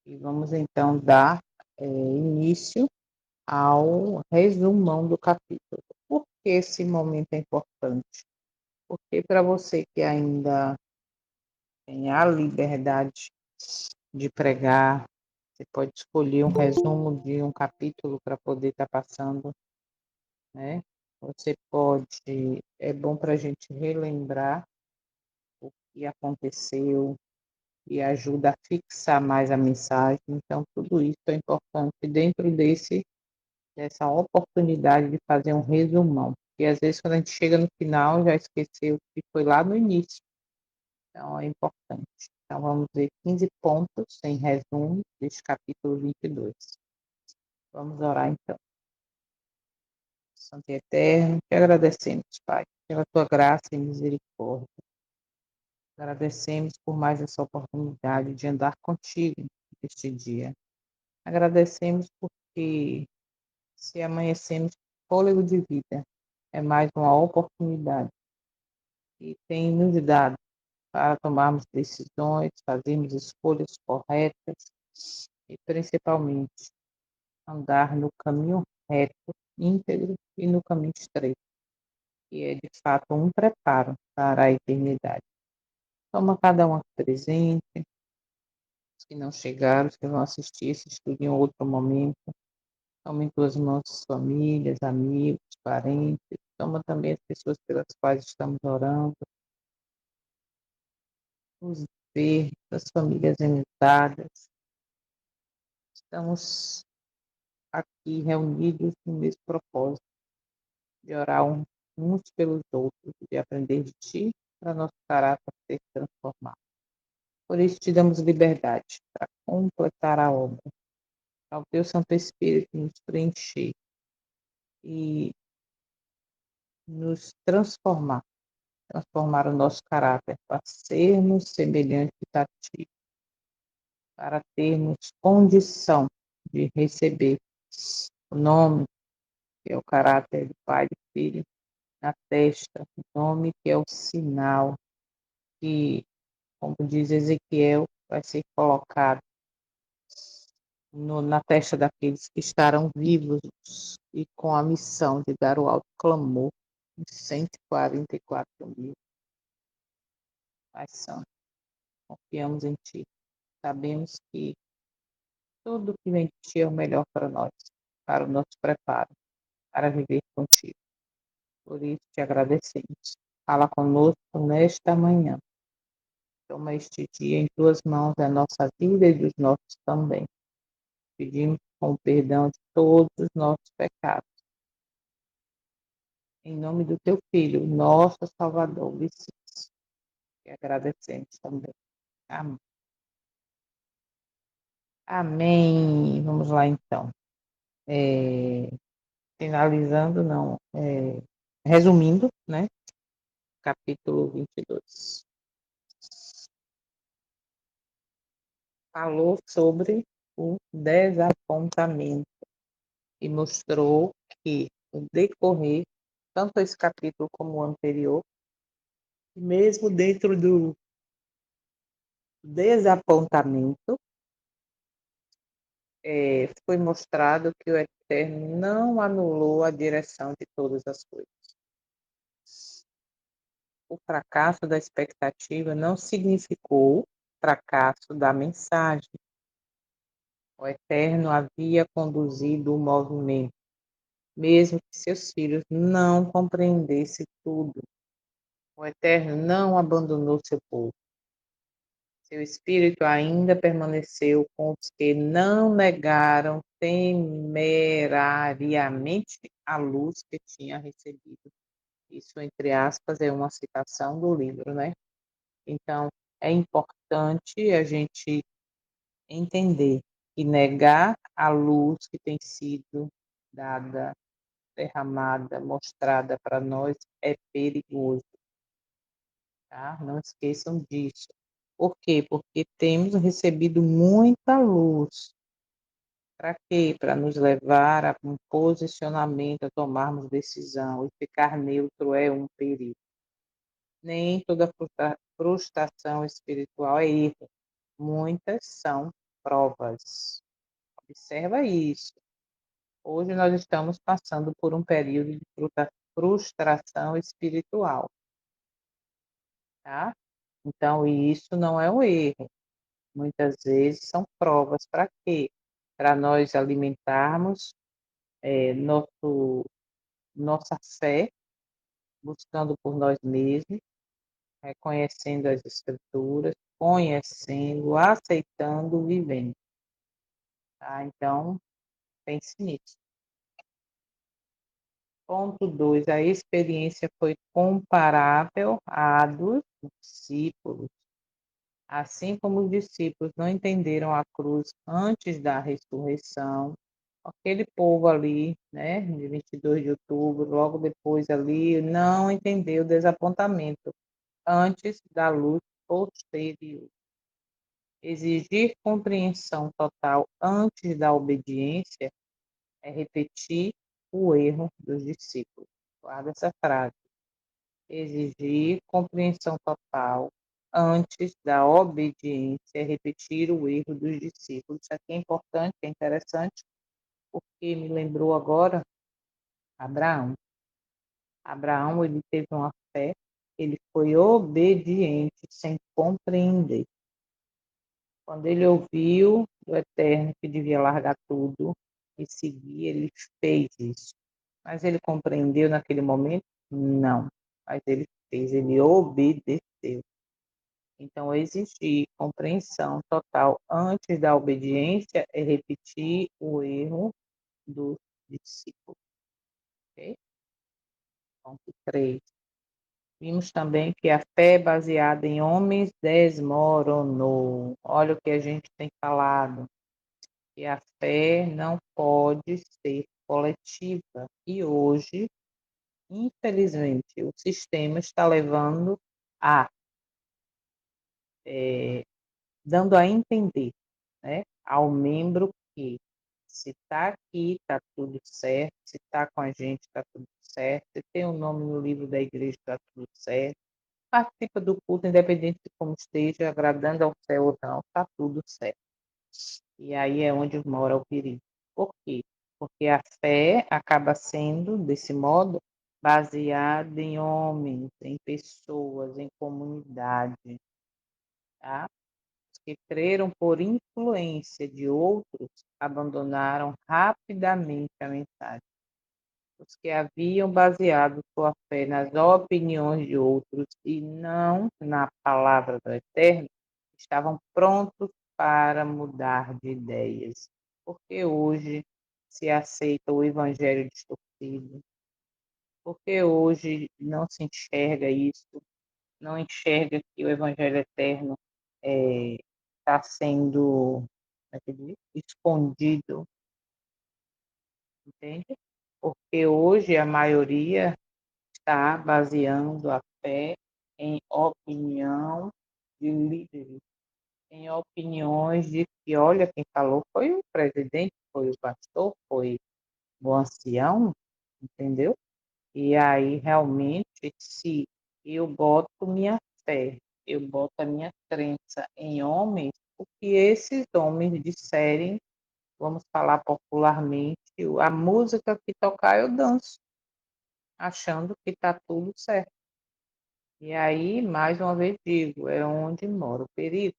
E vamos então dar início ao resumão do capítulo. Por que esse momento é importante? Porque para você que ainda tem a liberdade de pregar, você pode escolher um resumo de um capítulo para poder estar passando, né? Você pode, é bom para a gente relembrar o que aconteceu e ajuda a fixar mais a mensagem. Então, tudo isso é importante dentro dessa oportunidade de fazer um resumão. E às vezes, quando a gente chega no final, já esqueceu o que foi lá no início. Então, é importante. Então, vamos ver 15 pontos em resumo deste capítulo 22. Vamos orar então. Santo e eterno, te agradecemos, Pai, pela tua graça e misericórdia. Agradecemos por mais essa oportunidade de andar contigo este dia. Agradecemos porque se amanhecemos com fôlego de vida, é mais uma oportunidade que tem nos dado para tomarmos decisões, fazermos escolhas corretas e, principalmente, andar no caminho reto, íntegro e no caminho estreito, que é, de fato, um preparo para a eternidade. Toma cada um aqui presente, os que não chegaram, os que vão assistir esse estudo em outro momento. Toma em tuas mãos famílias, amigos, parentes. Toma também as pessoas pelas quais estamos orando, os enfermos, as famílias enlutadas. Estamos aqui reunidos no mesmo propósito de orar uns pelos outros, de aprender de Ti, para nosso caráter ser transformado. Por isso te damos liberdade para completar a obra, para o Teu Santo Espírito nos preencher e nos transformar o nosso caráter para sermos semelhantes a Ti, para termos condição de receber o nome, que é o caráter do Pai e do Filho, na testa, o nome que é o sinal que, como diz Ezequiel, vai ser colocado na testa daqueles que estarão vivos e com a missão de dar o alto clamor em 144 mil. Pai Santo, confiamos em Ti. Sabemos que tudo que vem de Ti é o melhor para nós, para o nosso preparo, para viver contigo. Por isso te agradecemos. Fala conosco nesta manhã. Toma este dia em Tuas mãos, a nossa vida e dos nossos também. Pedimos com o perdão de todos os nossos pecados. Em nome do Teu Filho, nosso Salvador, Jesus. E agradecemos também. Amém. Amém. Vamos lá então. Finalizando, não, resumindo, né? Capítulo 22. Falou sobre o desapontamento e mostrou que o decorrer, tanto esse capítulo como o anterior, mesmo dentro do desapontamento, foi mostrado que o Eterno não anulou a direção de todas as coisas. O fracasso da expectativa não significou fracasso da mensagem. O Eterno havia conduzido o movimento, mesmo que seus filhos não compreendessem tudo. O Eterno não abandonou seu povo. Seu espírito ainda permaneceu com os que não negaram temerariamente a luz que tinha recebido. Isso, entre aspas, é uma citação do livro, né? Então, é importante a gente entender que negar a luz que tem sido dada, derramada, mostrada para nós é perigoso, tá? Não esqueçam disso. Por quê? Porque temos recebido muita luz. Para quê? Para nos levar a um posicionamento, a tomarmos decisão. E ficar neutro é um perigo. Nem toda frustração espiritual é erro. Muitas são provas. Observa isso. Hoje nós estamos passando por um período de frustração espiritual, tá? Então, isso não é um erro. Muitas vezes são provas para quê? Para nós alimentarmos nossa fé, buscando por nós mesmos, reconhecendo as escrituras, conhecendo, aceitando, vivendo, tá? Então, pense nisso. Ponto 2, a experiência foi comparável à dos discípulos. Assim como os discípulos não entenderam a cruz antes da ressurreição, aquele povo ali, né, de 22 de outubro, logo depois ali, não entendeu o desapontamento antes da luz posterior. Exigir compreensão total antes da obediência é repetir o erro dos discípulos. Guarda essa frase. Exigir compreensão total antes da obediência é repetir o erro dos discípulos. Isso aqui é importante, é interessante, porque me lembrou agora Abraão. Abraão, ele teve uma fé, ele foi obediente sem compreender. Quando ele ouviu do Eterno que devia largar tudo e seguir, ele fez isso. Mas ele compreendeu naquele momento? Não. Mas ele fez, ele obedeceu. Então, exigir compreensão total antes da obediência é repetir o erro do discípulo. Ok? Ponto 3. Vimos também que a fé baseada em homens desmoronou. Olha o que a gente tem falado. Que a fé não pode ser coletiva. E hoje, infelizmente, o sistema está levando a, dando a entender, né, ao membro que se está aqui, está tudo certo, se está com a gente, está tudo certo, se tem o nome no livro da igreja, está tudo certo, participa do culto, independente de como esteja, agradando ao céu ou não, está tudo certo. E aí é onde mora o perigo. Por quê? Porque a fé acaba sendo, desse modo, baseada em homens, em pessoas, em comunidade, tá? Os que creram por influência de outros abandonaram rapidamente a mensagem. Os que haviam baseado sua fé nas opiniões de outros e não na palavra do Eterno estavam prontos para mudar de ideias. Porque hoje se aceita o evangelho distorcido, porque hoje não se enxerga isso, não enxerga que o evangelho eterno está sendo escondido, entende? Porque hoje a maioria está baseando a fé em opinião de líderes, em opiniões de que, olha, quem falou foi o presidente, foi o pastor, foi o ancião, entendeu? E aí, realmente, se eu boto minha fé, eu boto a minha crença em homens, o que esses homens disserem, vamos falar popularmente, a música que tocar eu danço, achando que está tudo certo. E aí, mais uma vez digo, é onde mora o perigo.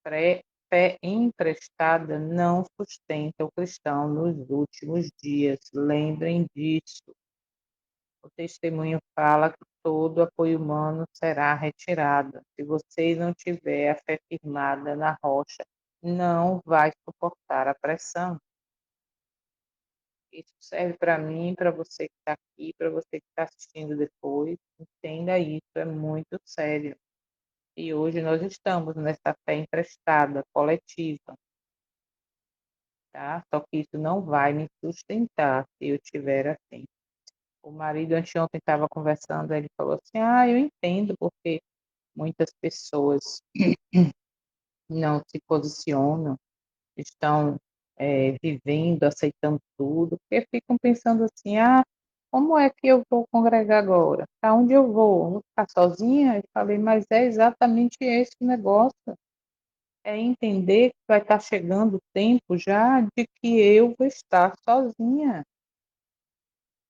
Fé emprestada não sustenta o cristão nos últimos dias. Lembrem disso. O testemunho fala que todo apoio humano será retirado. Se você não tiver a fé firmada na rocha, não vai suportar a pressão. Isso serve para mim, para você que está aqui, para você que está assistindo depois. Entenda isso, é muito sério. E hoje nós estamos nessa fé emprestada, coletiva, tá? Só que isso não vai me sustentar se eu estiver assim. O marido anteontem estava conversando, ele falou assim, eu entendo porque muitas pessoas não se posicionam, estão vivendo, aceitando tudo, porque ficam pensando assim, como é que eu vou congregar agora? Para onde eu vou? Vou ficar sozinha? Eu falei, mas é exatamente esse o negócio. é entender que vai estar chegando o tempo já de que eu vou estar sozinha.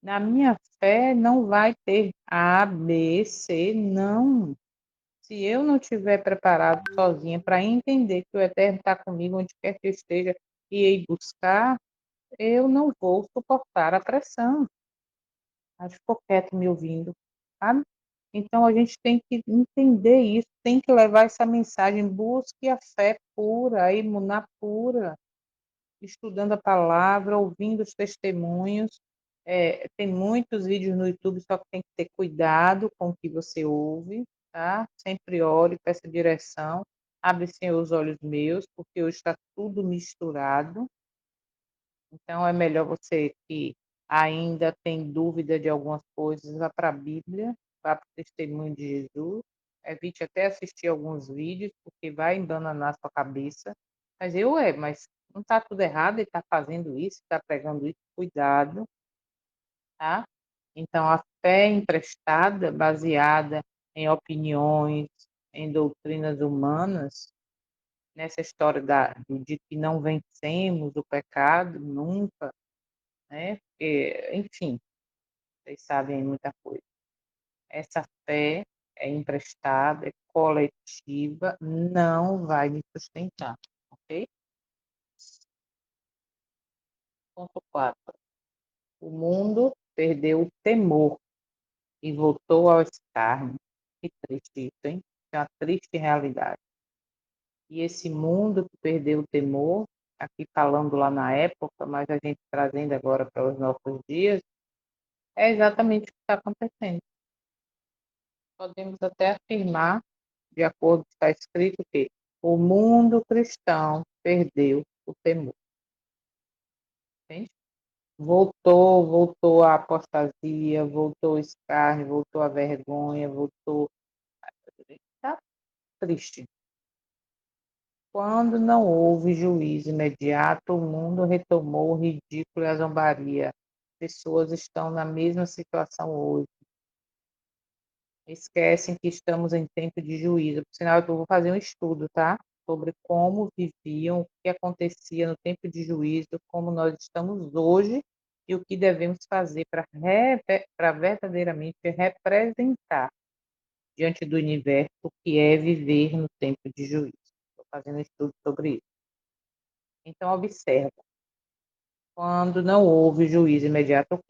Na minha fé não vai ter A, B, C, não. Se eu não estiver preparado sozinha para entender que o Eterno está comigo onde quer que eu esteja e ir buscar, eu não vou suportar a pressão. Acho que ficou quieto me ouvindo, sabe? Então a gente tem que entender isso, tem que levar essa mensagem, busque a fé pura, a imuná pura, estudando a palavra, ouvindo os testemunhos. Tem muitos vídeos no YouTube, só que tem que ter cuidado com o que você ouve, tá? Sempre ore, peça direção. Abre, Senhor, os olhos meus, porque hoje está tudo misturado. Então, é melhor você que ainda tem dúvida de algumas coisas, vá para a Bíblia, vá para o testemunho de Jesus. Evite até assistir alguns vídeos, porque vai embananar sua cabeça. Mas não está tudo errado, ele está fazendo isso, está pregando isso, cuidado, tá? Então, a fé emprestada, baseada em opiniões, em doutrinas humanas, nessa história de que não vencemos o pecado nunca, né? Porque, enfim, vocês sabem muita coisa. Essa fé é emprestada, é coletiva, não vai me sustentar, ok? Ponto 4. O mundo perdeu o temor e voltou ao escárnio. Que triste isso, hein? É uma triste realidade. E esse mundo que perdeu o temor, aqui falando lá na época, mas a gente trazendo agora para os nossos dias, é exatamente o que está acontecendo. Podemos até afirmar, de acordo com o que está escrito, que o mundo cristão perdeu o temor. Entende? Voltou a apostasia, voltou o escárnio, voltou a vergonha, voltou. Está triste. Quando não houve juízo imediato, o mundo retomou o ridículo e a zombaria. Pessoas estão na mesma situação hoje. Esquecem que estamos em tempo de juízo. Por sinal, eu vou fazer um estudo, tá? Sobre como viviam, o que acontecia no tempo de juízo, como nós estamos hoje e o que devemos fazer para verdadeiramente representar diante do universo o que é viver no tempo de juízo. Estou fazendo um estudo sobre isso. Então, observa, quando não houve juízo imediato, o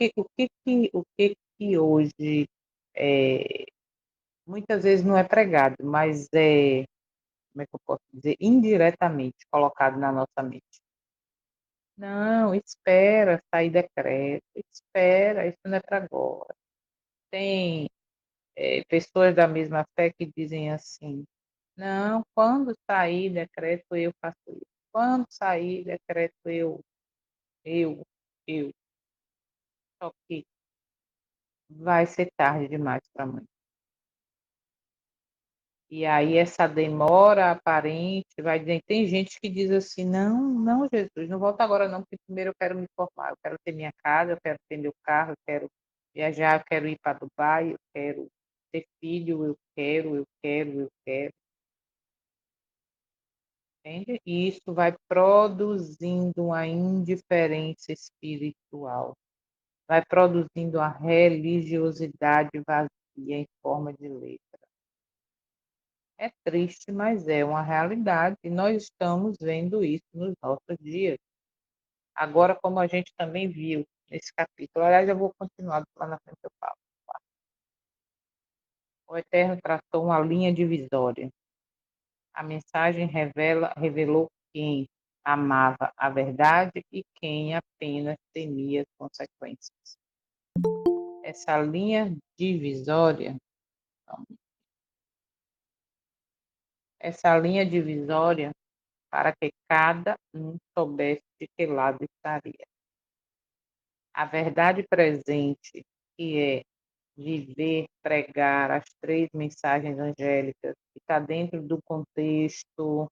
que hoje muitas vezes não é pregado, mas como é que eu posso dizer, indiretamente colocado na nossa mente. Não, espera sair decreto, espera, isso não é para agora. Tem pessoas da mesma fé que dizem assim, não, quando sair decreto eu faço isso. Quando sair decreto eu, eu. Só que vai ser tarde demais para mim. E aí essa demora aparente vai dizer, tem gente que diz assim, não, não, Jesus, não volta agora não, porque primeiro eu quero me formar, eu quero ter minha casa, eu quero ter meu carro, eu quero viajar, eu quero ir para Dubai, eu quero ter filho, eu quero, entende? E isso vai produzindo uma indiferença espiritual, vai produzindo a religiosidade vazia em forma de lei. É triste, mas é uma realidade e nós estamos vendo isso nos nossos dias. Agora, como a gente também viu nesse capítulo, aliás, eu vou continuar lá na frente eu falo. O Eterno traçou uma linha divisória. A mensagem revelou quem amava a verdade e quem apenas temia as consequências. Essa linha divisória, essa linha divisória para que cada um soubesse de que lado estaria. A verdade presente, que é viver, pregar as três mensagens angélicas, que está dentro do contexto,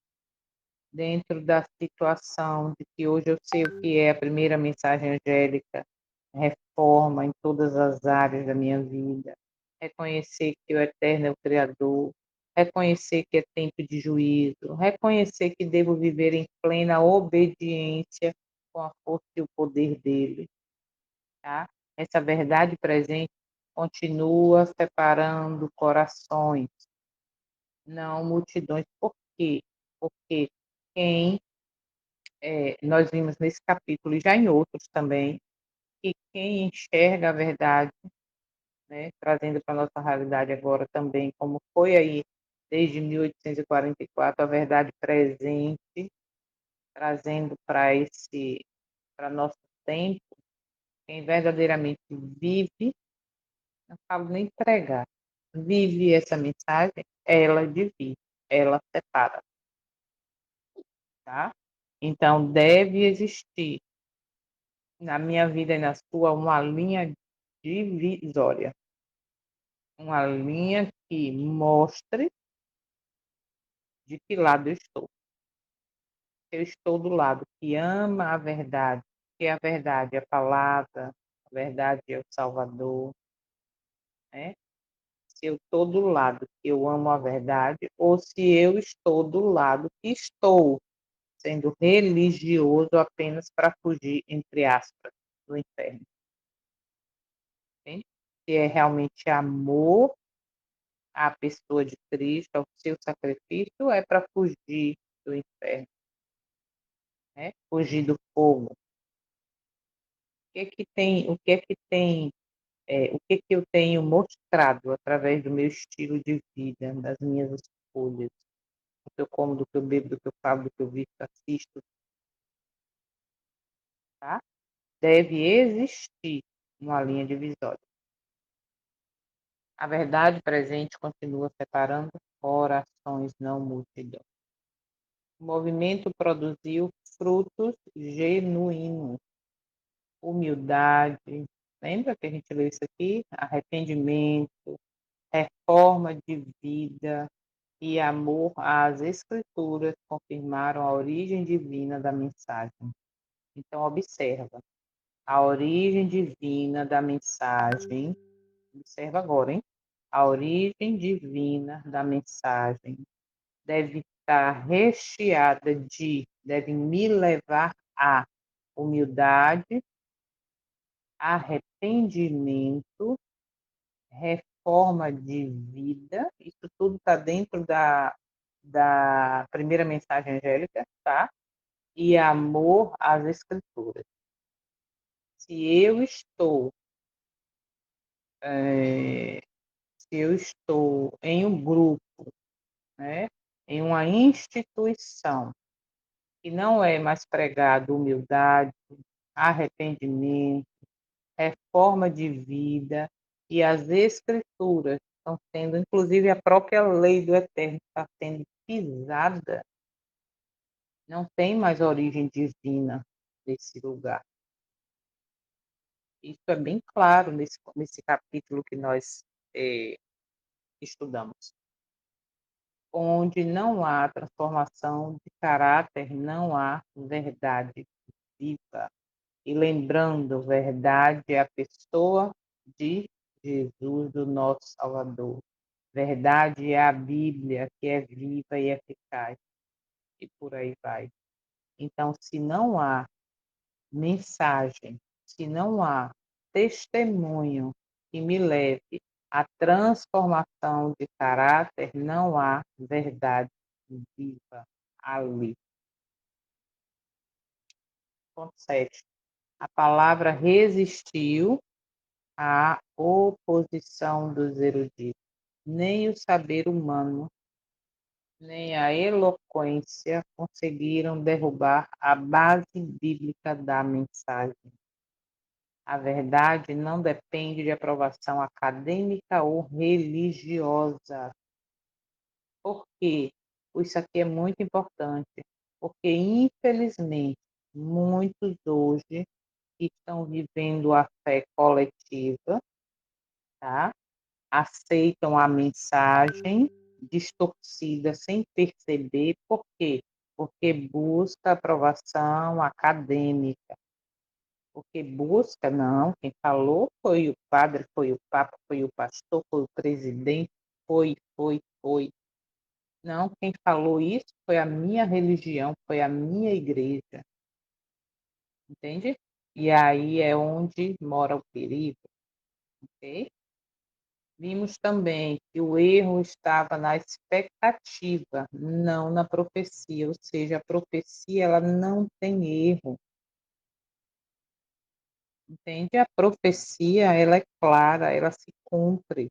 dentro da situação de que hoje eu sei o que é a primeira mensagem angélica, reforma em todas as áreas da minha vida, reconhecer que o Eterno é o Criador, reconhecer que é tempo de juízo, reconhecer que devo viver em plena obediência com a força e o poder dele, tá? Essa verdade presente continua separando corações, não multidões. Por quê? Porque quem nós vimos nesse capítulo e já em outros também, que quem enxerga a verdade, né, trazendo para a nossa realidade agora também, como foi aí desde 1844, a verdade presente, trazendo para nosso tempo, quem verdadeiramente vive, não falo nem pregar, vive essa mensagem, ela divide, ela separa, tá? Então, deve existir na minha vida e na sua uma linha divisória, uma linha que mostre de que lado eu estou. Eu estou do lado que ama a verdade, que a verdade é a palavra, a verdade é o Salvador, né? Se eu estou do lado que eu amo a verdade, ou se eu estou do lado que estou sendo religioso apenas para fugir, entre aspas, do inferno. Entende? Se é realmente amor à pessoa de Cristo, ao seu sacrifício, é para fugir do inferno, né? Fugir do fogo. O que que eu tenho mostrado através do meu estilo de vida, das minhas escolhas, do que eu como, do que eu bebo, do que eu falo, do que eu visto, assisto, tá? Deve existir uma linha divisória. A verdade presente continua separando corações, não multidão. O movimento produziu frutos genuínos, humildade. Lembra que a gente leu isso aqui? Arrependimento, reforma de vida e amor às Escrituras confirmaram a origem divina da mensagem. Então, observa. A origem divina da mensagem. Observa agora, hein? A origem divina da mensagem deve estar recheada deve me levar a humildade, arrependimento, reforma de vida. Isso tudo está dentro da primeira mensagem angélica, tá? E amor às Escrituras. Se eu estou, é, se eu estou em um grupo, né, em uma instituição que não é mais pregado humildade, arrependimento, reforma de vida e as escrituras estão sendo, inclusive a própria lei do Eterno está sendo pisada, não tem mais origem divina nesse lugar. Isso é bem claro nesse capítulo que nós estudamos. Onde não há transformação de caráter, não há verdade viva. E lembrando, verdade é a pessoa de Jesus, do nosso Salvador. Verdade é a Bíblia, que é viva e eficaz. E por aí vai. Então, se não há mensagem, se não há testemunho que me leve à transformação de caráter, não há verdade viva ali. Ponto 7. A palavra resistiu à oposição dos eruditos. Nem o saber humano, nem a eloquência conseguiram derrubar a base bíblica da mensagem. A verdade não depende de aprovação acadêmica ou religiosa. Por quê? Isso aqui é muito importante, porque infelizmente muitos hoje estão vivendo a fé coletiva, tá? Aceitam a mensagem distorcida sem perceber. Por quê? Porque busca aprovação acadêmica. Porque busca, não, quem falou foi o padre, foi o papa, foi o pastor, foi o presidente, foi. Não, quem falou isso foi a minha religião, foi a minha igreja, entende? E aí é onde mora o perigo, ok? Vimos também que o erro estava na expectativa, não na profecia, ou seja, a profecia ela não tem erro, entende? A profecia ela é clara, ela se cumpre.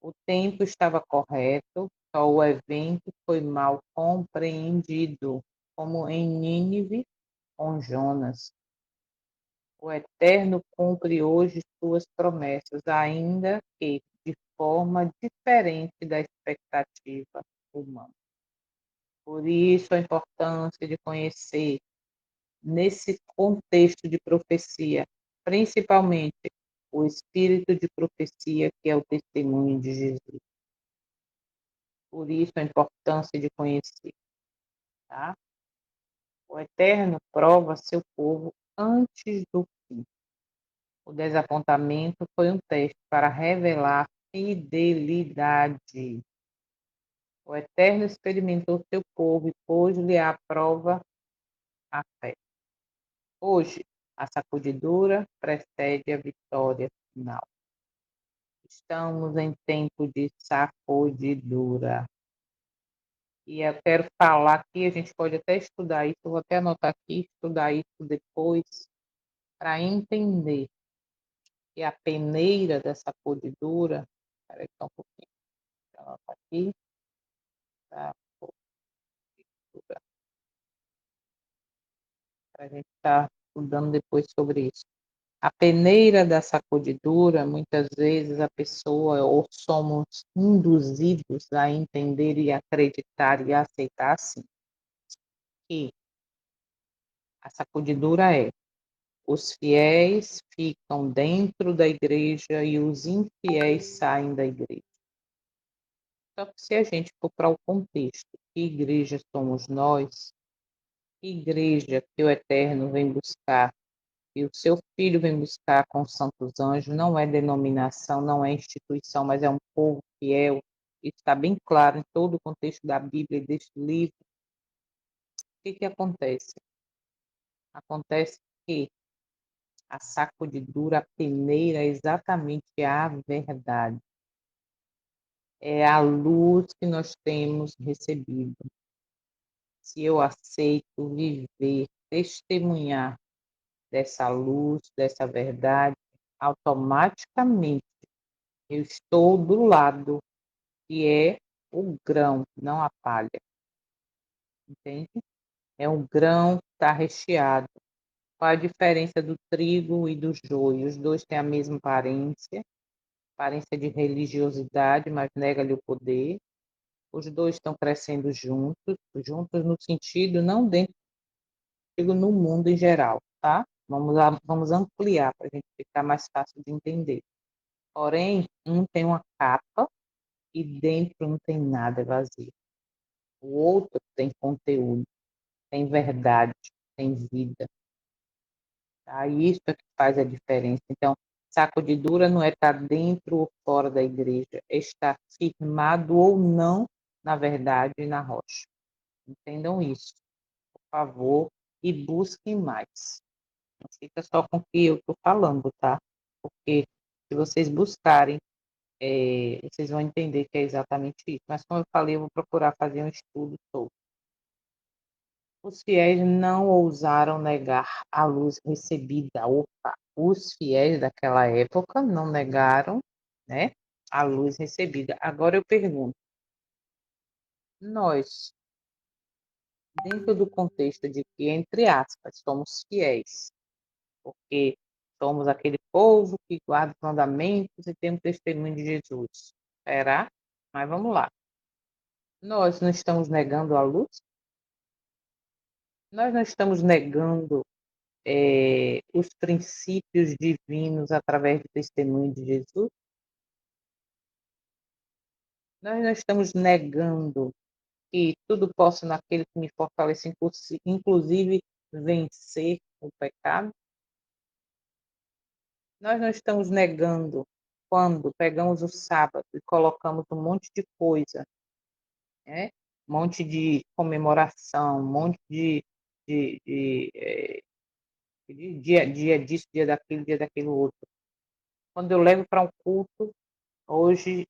O tempo estava correto, só o evento foi mal compreendido, como em Nínive com Jonas. O Eterno cumpre hoje suas promessas, ainda que de forma diferente da expectativa humana. Por isso, a importância de conhecer, nesse contexto de profecia, principalmente o espírito de profecia, que é o testemunho de Jesus. Por isso, a importância de conhecer. Tá? O Eterno prova seu povo antes do fim. O desapontamento foi um teste para revelar fidelidade. O Eterno experimentou seu povo e pôs-lhe à prova a fé. Hoje, a sacudidura precede a vitória final. Estamos em tempo de sacudidura. E eu quero falar aqui, a gente pode até estudar isso, eu vou até anotar aqui, estudar isso depois, para entender que a peneira dessa sacudidura, espera aí só um pouquinho, deixa eu anotar aqui, sacudidura, para a gente estar estudando depois sobre isso. A peneira da sacudidura, muitas vezes a pessoa ou somos induzidos a entender e acreditar e aceitar assim, que a sacudidura é os fiéis ficam dentro da igreja e os infiéis saem da igreja. Só que se a gente for para o contexto, que igreja somos nós, que igreja que o Eterno vem buscar e o seu filho vem buscar com os santos anjos, não é denominação, não é instituição, mas é um povo fiel. Isso está bem claro em todo o contexto da Bíblia e deste livro. O que acontece? Acontece que a sacudidura, a peneira é exatamente a verdade. É a luz que nós temos recebido. Se eu aceito viver, testemunhar dessa luz, dessa verdade, automaticamente eu estou do lado que é o grão, não a palha, entende? É um grão que está recheado. Qual a diferença do trigo e do joio? Os dois têm a mesma aparência de religiosidade, mas nega-lhe o poder. Os dois estão crescendo juntos, juntos no sentido não dentro, digo no mundo em geral, tá? Vamos ampliar para a gente ficar mais fácil de entender. Porém, um tem uma capa e dentro não tem nada, é vazio. O outro tem conteúdo, tem verdade, tem vida. Tá? Isso é que faz a diferença. Então, sacudidura não é estar dentro ou fora da igreja, é estar firmado ou não na verdade e na rocha. Entendam isso, por favor, e busquem mais. Não fica só com o que eu estou falando, tá? Porque se vocês buscarem, vocês vão entender que é exatamente isso. Mas, como eu falei, eu vou procurar fazer um estudo sobre. Os fiéis não ousaram negar a luz recebida. Opa, os fiéis daquela época não negaram, né, a luz recebida. Agora eu pergunto, nós, dentro do contexto de que, entre aspas, somos fiéis, porque somos aquele povo que guarda os mandamentos e temos testemunho de Jesus. Será? Mas vamos lá. Nós não estamos negando a luz? Nós não estamos negando os princípios divinos através do testemunho de Jesus? Nós não estamos negando que tudo posso naquele que me fortalece, inclusive vencer o pecado? Nós não estamos negando quando pegamos o sábado e colocamos um monte de coisa né? Um monte de comemoração, um monte de dia disso, dia daquilo outro. Quando eu levo para um culto, hoje,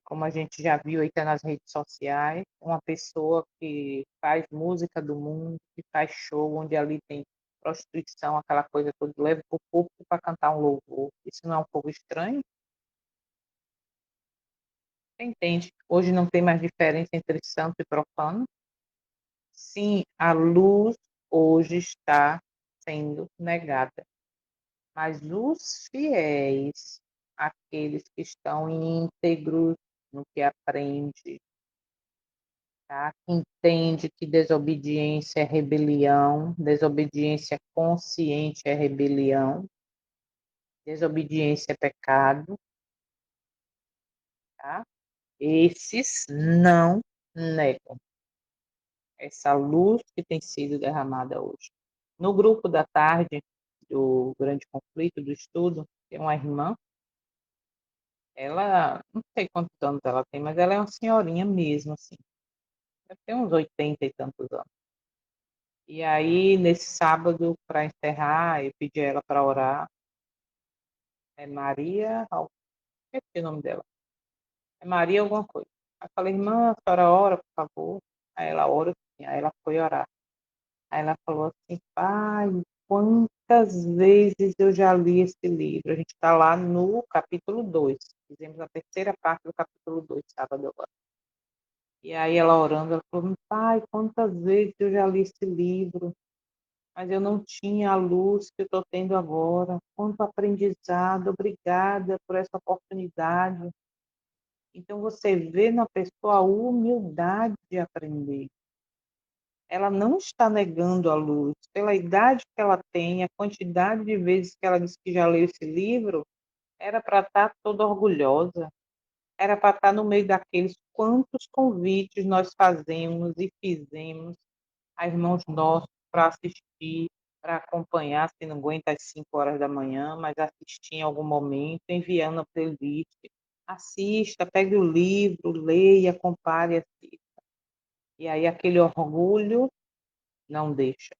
como a gente já viu aí, tá nas redes sociais, uma pessoa que faz música do mundo, que faz show, onde ali tem prostituição, aquela coisa toda, leva para o público para cantar um louvor. Isso não é um pouco estranho? Você entende? Hoje não tem mais diferença entre santo e profano? Sim, a luz hoje está sendo negada, mas os fiéis, aqueles que estão íntegros no que aprende, tá? Que entende que desobediência é rebelião, desobediência consciente é rebelião, desobediência é pecado, tá? Esses não negam essa luz que tem sido derramada hoje. No grupo da tarde do grande conflito do estudo, tem uma irmã, ela, não sei quantos anos ela tem, mas ela é uma senhorinha mesmo, assim, deve ter uns 80 e tantos anos. E aí, nesse sábado, para encerrar, eu pedi ela para orar, é Maria, esqueci o nome dela, é Maria alguma coisa. Aí eu falei, irmã, a senhora ora, por favor. Aí ela ora, sim. Aí ela foi orar. Aí ela falou assim, pai, quantas vezes eu já li esse livro? A gente está lá no capítulo 2. Fizemos a terceira parte do capítulo 2, sábado agora. E aí ela orando, ela falou, pai, quantas vezes eu já li esse livro, mas eu não tinha a luz que eu estou tendo agora. Quanto aprendizado, obrigada por essa oportunidade. Então você vê na pessoa a humildade de aprender. Ela não está negando a luz. Pela idade que ela tem, a quantidade de vezes que ela disse que já leu esse livro, era para estar toda orgulhosa, era para estar no meio daqueles quantos convites nós fazemos e fizemos a irmãos nossos para assistir, para acompanhar, se não aguenta às 5 horas da manhã, mas assistir em algum momento, enviando a playlist. Assista, pegue o livro, leia, compare, assista. E aí aquele orgulho não deixa.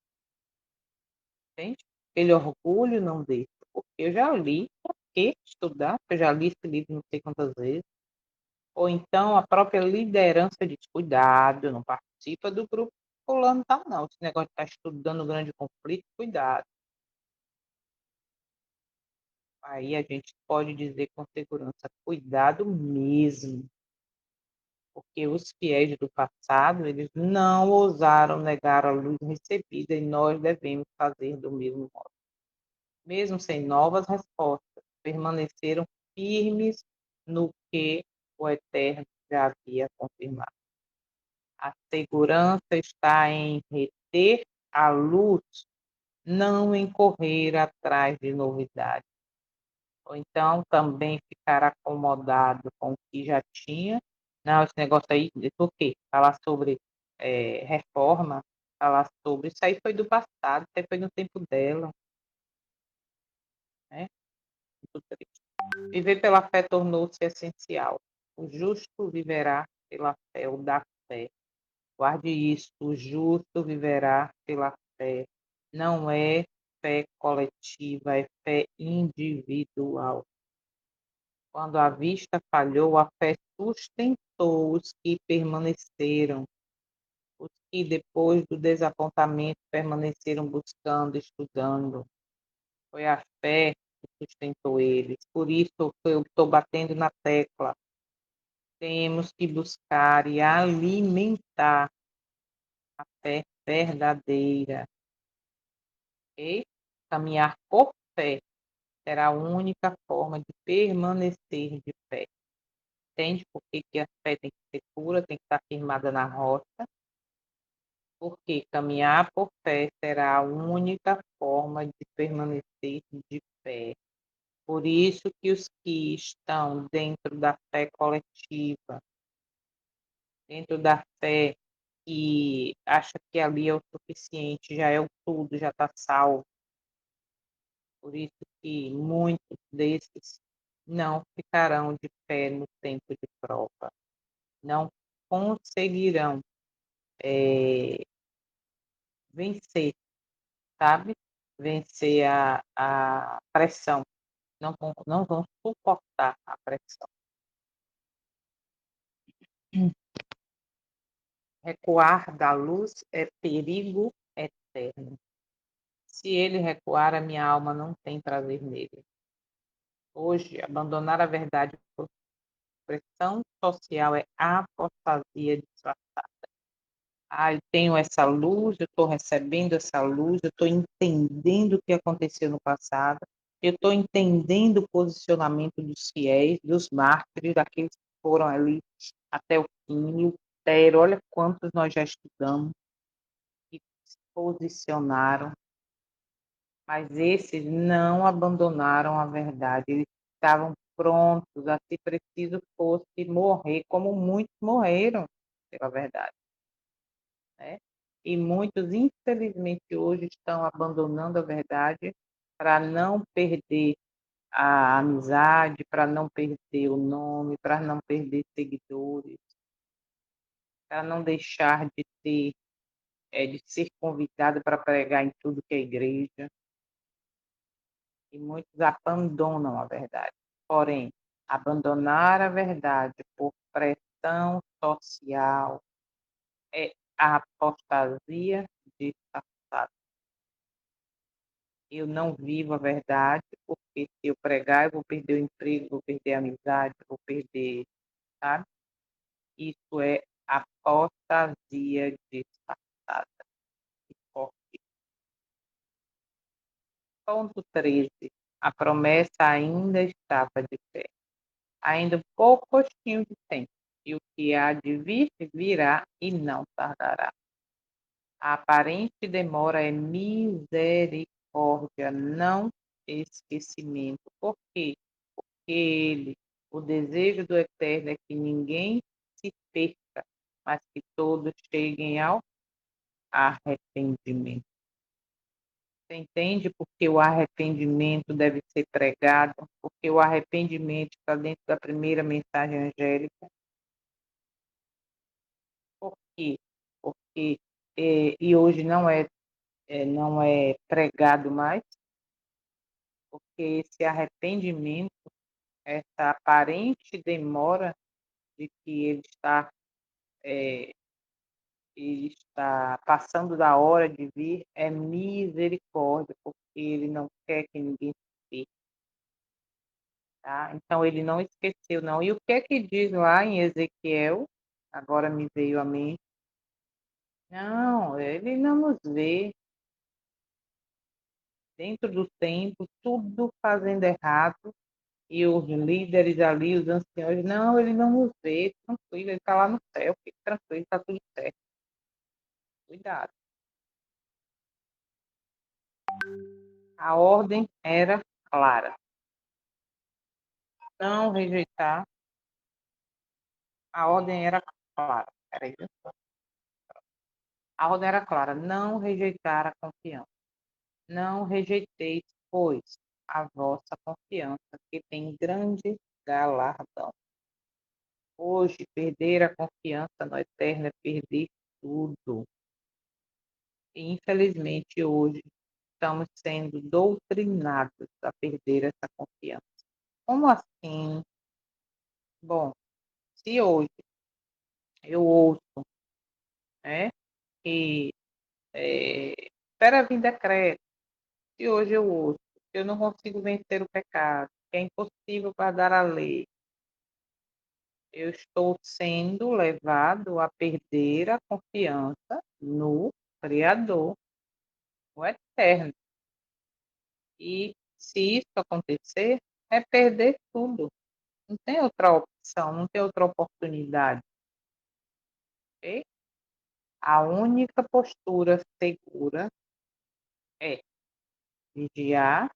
Entende? Aquele orgulho não deixa. Porque eu já li, para que estudar? Porque eu já li esse livro não sei quantas vezes. Ou então a própria liderança diz, cuidado, não participa do grupo fulano tal, não. Esse negócio de estar estudando o grande conflito, cuidado. Aí a gente pode dizer com segurança, cuidado mesmo. Porque os fiéis do passado, eles não ousaram negar a luz recebida e nós devemos fazer do mesmo modo. Mesmo sem novas respostas, permaneceram firmes no que o Eterno já havia confirmado. A segurança está em reter a luz, não em correr atrás de novidades. Ou então também ficar acomodado com o que já tinha. Não, esse negócio aí, por quê? Falar sobre reforma, falar sobre. Isso aí foi do passado, isso aí foi no tempo dela. Né? Viver pela fé tornou-se essencial. O justo viverá pela fé, o da fé. Guarde isso, o justo viverá pela fé. Não é fé coletiva, é fé individual. Quando a vista falhou, a fé sustentou os que permaneceram, os que depois do desapontamento permaneceram buscando, estudando. Foi a fé que sustentou eles. Por isso eu estou batendo na tecla. Temos que buscar e alimentar a fé verdadeira. Ok? Caminhar por fé será a única forma de permanecer de pé. Entende por que a fé tem que ser pura, tem que estar firmada na rocha? Porque caminhar por fé será a única forma de permanecer de pé. Por isso que os que estão dentro da fé coletiva, dentro da fé que acha que ali é o suficiente, já é o tudo, já está salvo. Por isso que muitos desses não ficarão de pé no tempo de prova. Não conseguirão, vencer, sabe, vencer a pressão, não vão suportar a pressão. Recuar da luz é perigo eterno. Se ele recuar, a minha alma não tem prazer nele. Hoje, abandonar a verdade por pressão social é apostasia disfarçada. Ah, eu tenho essa luz, eu estou recebendo essa luz, eu estou entendendo o que aconteceu no passado, eu estou entendendo o posicionamento dos fiéis, dos mártires, daqueles que foram ali até o fim, Lutero, olha quantos nós já estudamos, que se posicionaram, mas esses não abandonaram a verdade, eles estavam prontos a, se preciso fosse, morrer, como muitos morreram pela verdade, né? E muitos, infelizmente, hoje estão abandonando a verdade para não perder a amizade, para não perder o nome, para não perder seguidores, para não deixar de ter, de ser convidado para pregar em tudo que é igreja. E muitos abandonam a verdade. Porém, abandonar a verdade por pressão social é a apostasia disfarçada. Eu não vivo a verdade, porque se eu pregar, eu vou perder o emprego, vou perder a amizade, vou perder, sabe? Isso é apostasia disfarçada. Forte. Ponto 13. A promessa ainda estava de pé. Ainda um pouquinho de tempo, e o que há de vir, virá e não tardará. A aparente demora é misericórdia, não esquecimento. Por quê? Porque ele, o desejo do Eterno é que ninguém se perca, mas que todos cheguem ao arrependimento. Você entende porque o arrependimento deve ser pregado? Porque o arrependimento está dentro da primeira mensagem angélica. Por quê? Porque e hoje não é pregado mais, porque esse arrependimento, essa aparente demora de que é, ele está passando da hora de vir, é misericórdia, porque ele não quer que ninguém se perca, tá? Então ele não esqueceu, não. E o que é que diz lá em Ezequiel? Agora me veio a mente. Não, ele não nos vê dentro do tempo, tudo fazendo errado, e os líderes ali, os anciões, não, ele não nos vê, tranquilo, ele está lá no céu, fique tranquilo, está tudo certo. Cuidado. A ordem era clara. Não rejeitar, a ordem era clara. Era isso? A ordem era clara, não rejeitar a confiança. Não rejeiteis, pois, a vossa confiança, que tem grande galardão. Hoje, perder a confiança no Eterno é perder tudo. E, infelizmente, hoje, estamos sendo doutrinados a perder essa confiança. Como assim? Bom, se hoje eu ouço, né, que espera vir decreto, se hoje eu ouço que eu não consigo vencer o pecado, que é impossível guardar a lei, eu estou sendo levado a perder a confiança no Criador, o Eterno. E se isso acontecer, é perder tudo. Não tem outra opção, não tem outra oportunidade. Ok? A única postura segura é vigiar,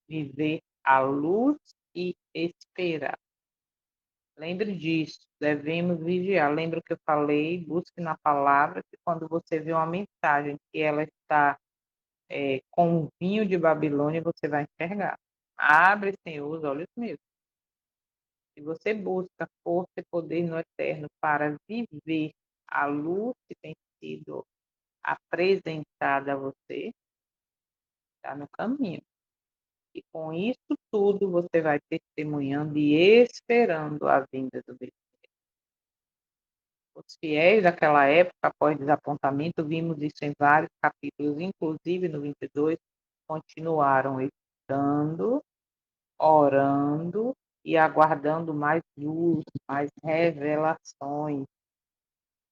viver à luz e esperar. Lembre disso, devemos vigiar. Lembra que eu falei? Busque na palavra que quando você vê uma mensagem que ela está com o vinho de Babilônia, você vai enxergar. Abre, Senhor, os olhos meus. Se você busca força e poder no eterno para viver a luz que tem sido apresentada a você, está no caminho. E com isso tudo você vai testemunhando e esperando a vinda do Mestre. Os fiéis daquela época, após desapontamento, vimos isso em vários capítulos, inclusive no 22, continuaram estudando, orando e aguardando mais luz, mais revelações.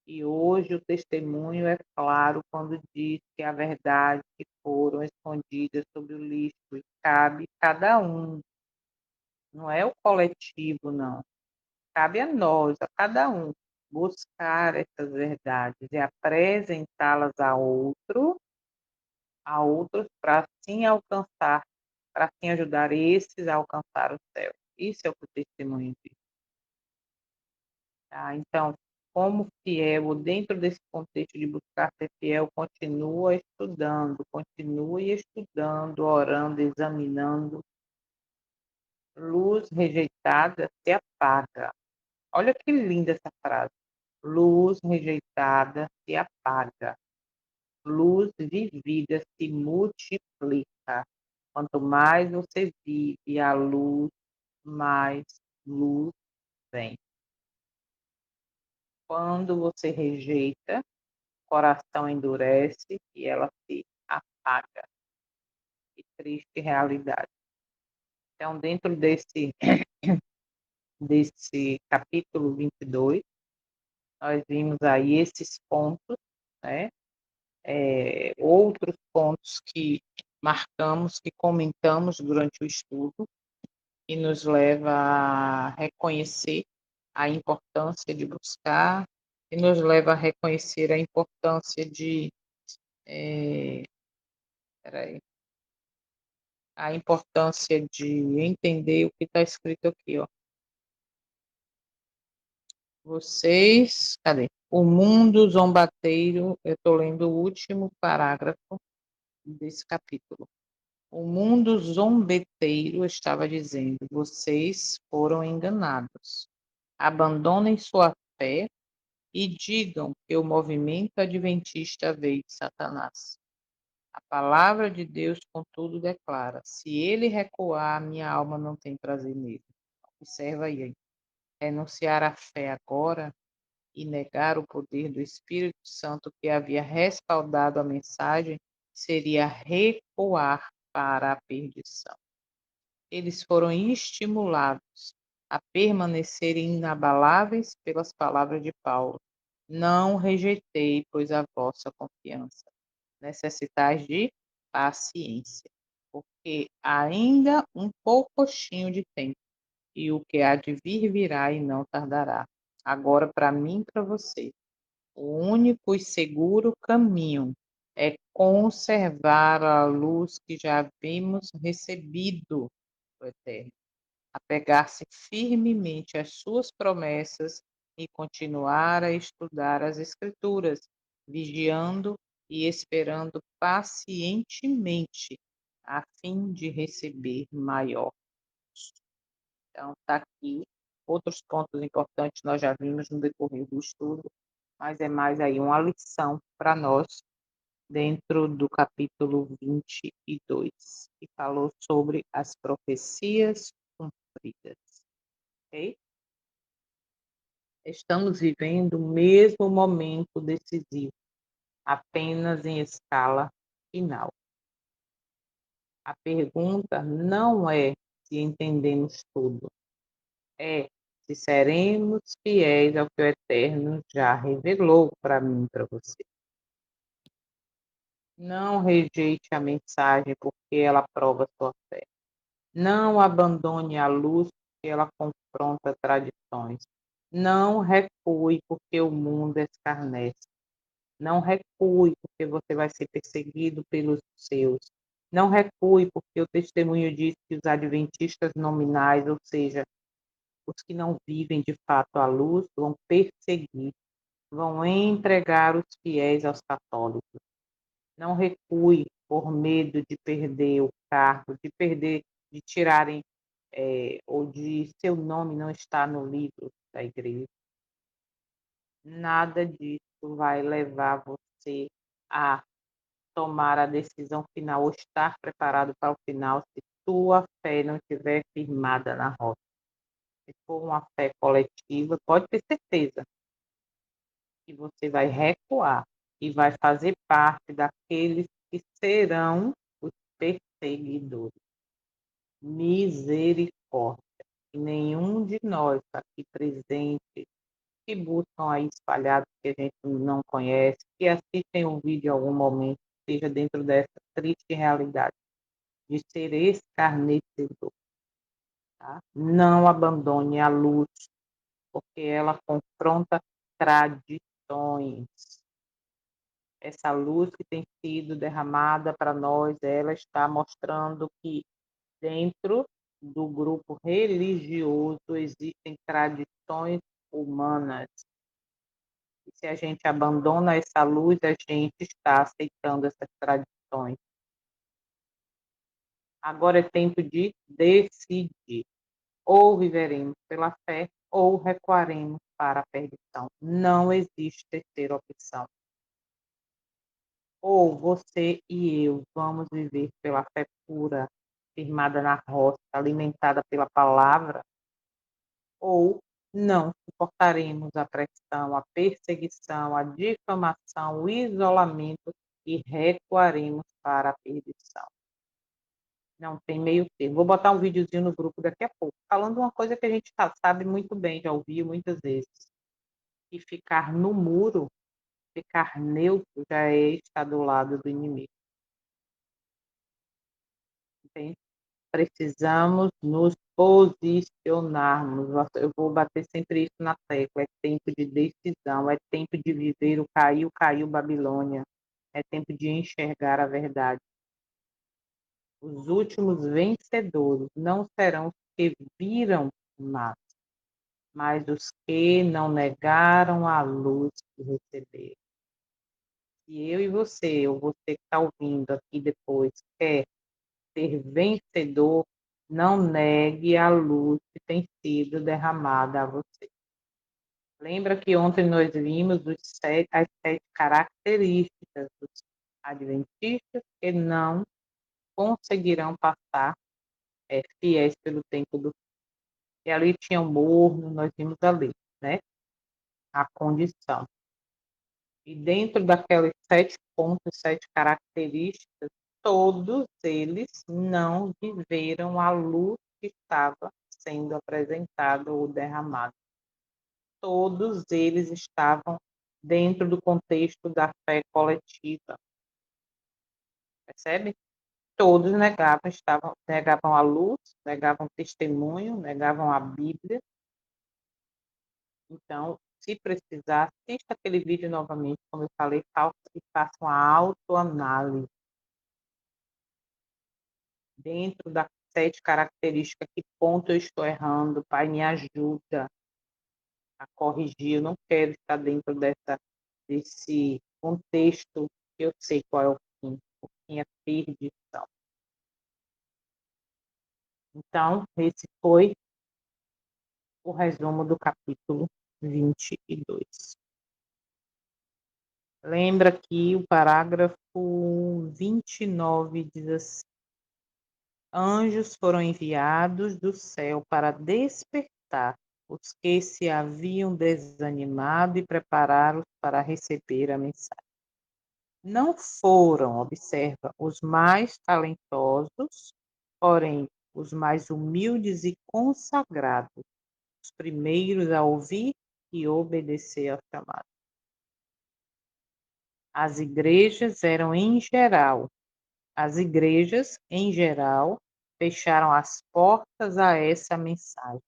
E hoje o testemunho é claro quando diz que a verdade que foram escondidas sob o lixo e cabe cada um, não é o coletivo, não. Cabe a nós, a cada um, buscar essas verdades e apresentá-las a outros para assim alcançar, para assim ajudar esses a alcançar o céu. Isso é o que o testemunho diz. Tá? Então, como fiel, ou dentro desse contexto de buscar ser fiel, continue estudando, orando, examinando. Luz rejeitada se apaga. Olha que linda essa frase. Luz rejeitada se apaga. Luz vivida se multiplica. Quanto mais você vive a luz, mais luz vem. Quando você rejeita, o coração endurece e ela se apaga. Que triste realidade. Então, dentro desse capítulo 22, nós vimos aí esses pontos, né? Outros pontos que marcamos, que comentamos durante o estudo, e nos leva a reconhecer a importância de buscar, e nos leva a reconhecer a importância de peraí, a importância de entender o que está escrito aqui, ó. Vocês, cadê? O mundo zombateiro, eu estou lendo o último parágrafo desse capítulo. O mundo zombeteiro estava dizendo: vocês foram enganados. Abandonem sua fé e digam que o movimento adventista veio de Satanás. A palavra de Deus, contudo, declara: se ele recuar, minha alma não tem prazer nele. Observa aí. Renunciar à fé agora e negar o poder do Espírito Santo que havia respaldado a mensagem seria recuar para a perdição. Eles foram estimulados a permanecerem inabaláveis pelas palavras de Paulo. Não rejeitei, pois, a vossa confiança. Necessitais de paciência, porque ainda um pouquinho de tempo, e o que há de vir virá e não tardará. Agora, para mim e para você, o único e seguro caminho é conservar a luz que já havíamos recebido do Eterno, apegar-se firmemente às suas promessas e continuar a estudar as Escrituras, vigiando e esperando pacientemente, a fim de receber maior. Então, está aqui. Outros pontos importantes nós já vimos no decorrer do estudo, mas é mais aí uma lição para nós dentro do capítulo 22, que falou sobre as profecias cumpridas. Okay? Estamos vivendo o mesmo momento decisivo, apenas em escala final. A pergunta não é se entendemos tudo, é se seremos fiéis ao que o Eterno já revelou para mim e para você. Não rejeite a mensagem porque ela prova sua fé. Não abandone a luz porque ela confronta tradições. Não recue porque o mundo escarnece. Não recue porque você vai ser perseguido pelos seus. Não recue porque o testemunho diz que os adventistas nominais, ou seja, os que não vivem de fato a luz, vão perseguir, vão entregar os fiéis aos católicos. Não recue por medo de perder o cargo, de tirarem ou de seu nome não estar no livro da igreja. Nada disso vai levar você a tomar a decisão final ou estar preparado para o final se tua fé não estiver firmada na rocha. Se for uma fé coletiva, pode ter certeza que você vai recuar e vai fazer parte daqueles que serão os perseguidores. Misericórdia. E nenhum de nós aqui presentes que buscam aí espalhados que a gente não conhece, que assistem o vídeo em algum momento, seja dentro dessa triste realidade de ser escarnecedor. Tá? Não abandone a luz, porque ela confronta tradições. Essa luz que tem sido derramada para nós, ela está mostrando que dentro do grupo religioso existem tradições humanas. E se a gente abandona essa luz, a gente está aceitando essas tradições. Agora é tempo de decidir. Ou viveremos pela fé, ou recuaremos para a perdição. Não existe terceira opção. Ou você e eu vamos viver pela fé pura, firmada na rocha, alimentada pela palavra, ou não suportaremos a pressão, a perseguição, a difamação, o isolamento e recuaremos para a perdição. Não tem meio termo. Vou botar um videozinho no grupo daqui a pouco, falando uma coisa que a gente sabe muito bem, já ouviu muitas vezes. Que ficar no muro, ficar neutro, já é estar do lado do inimigo. Entende? Precisamos nos posicionarmos. Eu vou bater sempre isso na tecla. É tempo de decisão, é tempo de viver o caiu, caiu Babilônia. É tempo de enxergar a verdade. Os últimos vencedores não serão os que viram mas os que não negaram a luz que receberam. Se eu e você, ou você que está ouvindo aqui depois, quer ser vencedor, não negue a luz que tem sido derramada a você. Lembra que ontem nós vimos as 7 características dos adventistas que não conseguirão passar fiéis pelo tempo do fim. E ali tinha o morno, nós vimos ali, né? A condição. E dentro daquelas 7 pontos, 7 características, todos eles não viveram a luz que estava sendo apresentada ou derramada. Todos eles estavam dentro do contexto da fé coletiva. Percebe? Todos negavam a luz, negavam o testemunho, negavam a Bíblia. Então, se precisar, assista aquele vídeo novamente, como eu falei, e faça uma autoanálise. Dentro das 7 características, que ponto eu estou errando? Pai, me ajuda a corrigir. Eu não quero estar dentro desse contexto que eu sei qual é o fim. O fim é perdição. Então, esse foi o resumo do capítulo 22. Lembra que o parágrafo 29 diz assim: anjos foram enviados do céu para despertar os que se haviam desanimado e prepará-los para receber a mensagem. Não foram, observa, os mais talentosos, porém os mais humildes e consagrados, os primeiros a ouvir e obedecer ao chamado. As igrejas em geral, fecharam as portas a essa mensagem.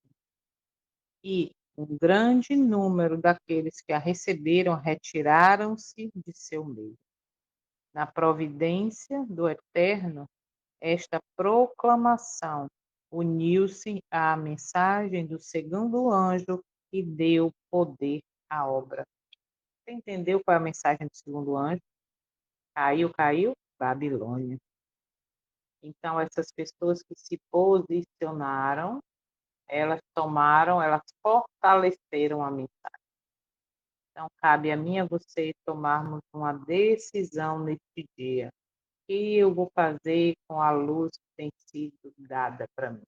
E um grande número daqueles que a receberam retiraram-se de seu meio. Na providência do Eterno, esta proclamação uniu-se à mensagem do segundo anjo e deu poder à obra. Você entendeu qual é a mensagem do segundo anjo? Caiu, Babilônia. Então, essas pessoas que se posicionaram, elas fortaleceram a mim. Então, cabe a mim e a você tomarmos uma decisão neste dia. O que eu vou fazer com a luz que tem sido dada para mim,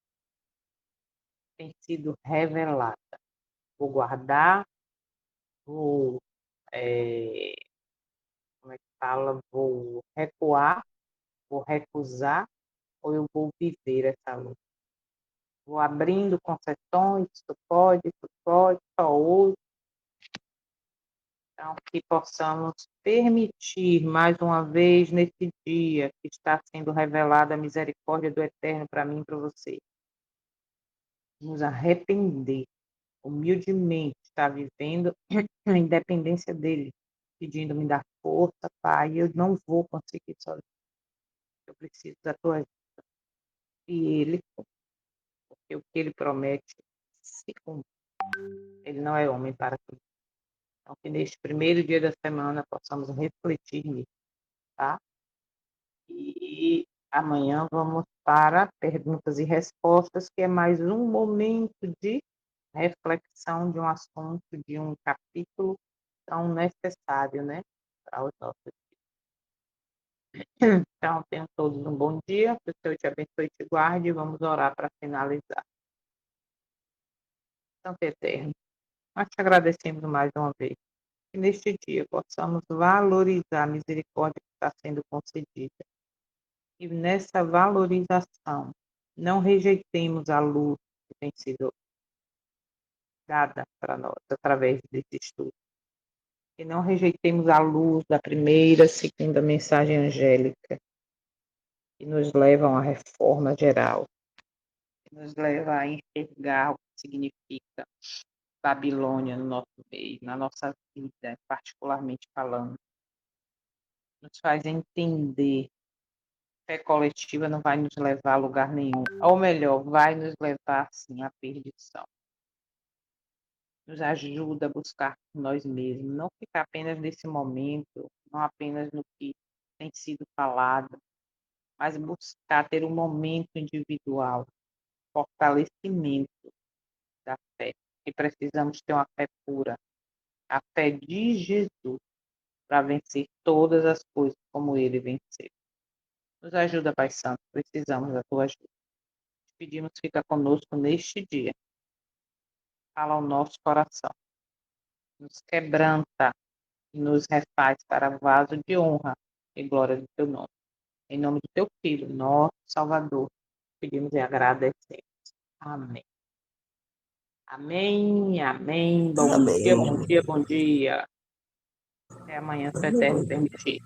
tem sido revelada? Vou guardar, vou, eh, como é que fala? Vou recuar, vou recusar, ou eu vou viver essa luz? Vou abrindo concessões, isso pode, só hoje. Então, que possamos permitir mais uma vez nesse dia que está sendo revelada a misericórdia do Eterno para mim e para você, nos arrepender, humildemente estar vivendo a independência dele, pedindo me dar força, Pai, eu não vou conseguir sozinho, eu preciso da tua ajuda. E ele, porque o que ele promete se cumpre. Ele não é homem para tudo. Então, que neste primeiro dia da semana possamos refletir nisso, tá? E amanhã vamos para perguntas e respostas, que é mais um momento de reflexão de um assunto, de um capítulo tão necessário, né? Para os nossos. Então, tenham todos um bom dia, que o Senhor te abençoe e te guarde. Vamos orar para finalizar. Santo Eterno, nós te agradecemos mais uma vez. Que neste dia possamos valorizar a misericórdia que está sendo concedida. E nessa valorização, não rejeitemos a luz que tem sido dada para nós através desse estudo. E não rejeitemos a luz da primeira, segunda mensagem angélica, que nos leva a uma reforma geral, que nos leva a enxergar o que significa Babilônia no nosso meio, na nossa vida, particularmente falando. Nos faz entender que a fé coletiva não vai nos levar a lugar nenhum, ou melhor, vai nos levar, sim, à perdição. Nos ajuda a buscar nós mesmos, não ficar apenas nesse momento, não apenas no que tem sido falado, mas buscar ter um momento individual, fortalecimento da fé. E precisamos ter uma fé pura, a fé de Jesus, para vencer todas as coisas como ele venceu. Nos ajuda, Pai Santo, precisamos da tua ajuda. Te pedimos, fica conosco neste dia. Fala ao nosso coração. Nos quebranta e nos refaz para vaso de honra e glória do teu nome. Em nome do teu Filho, nosso Salvador, pedimos e agradecemos. Amém. Amém, amém. Bom dia, bom Amém. dia, bom dia. Até amanhã, se o Eterno permitir.